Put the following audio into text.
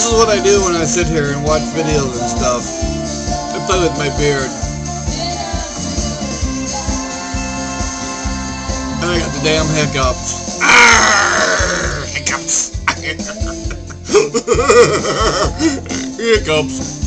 This is what I do when I sit here and watch videos and stuff. I play with my beard. And I got the damn hiccups. Arrgh, hiccups. Hiccups.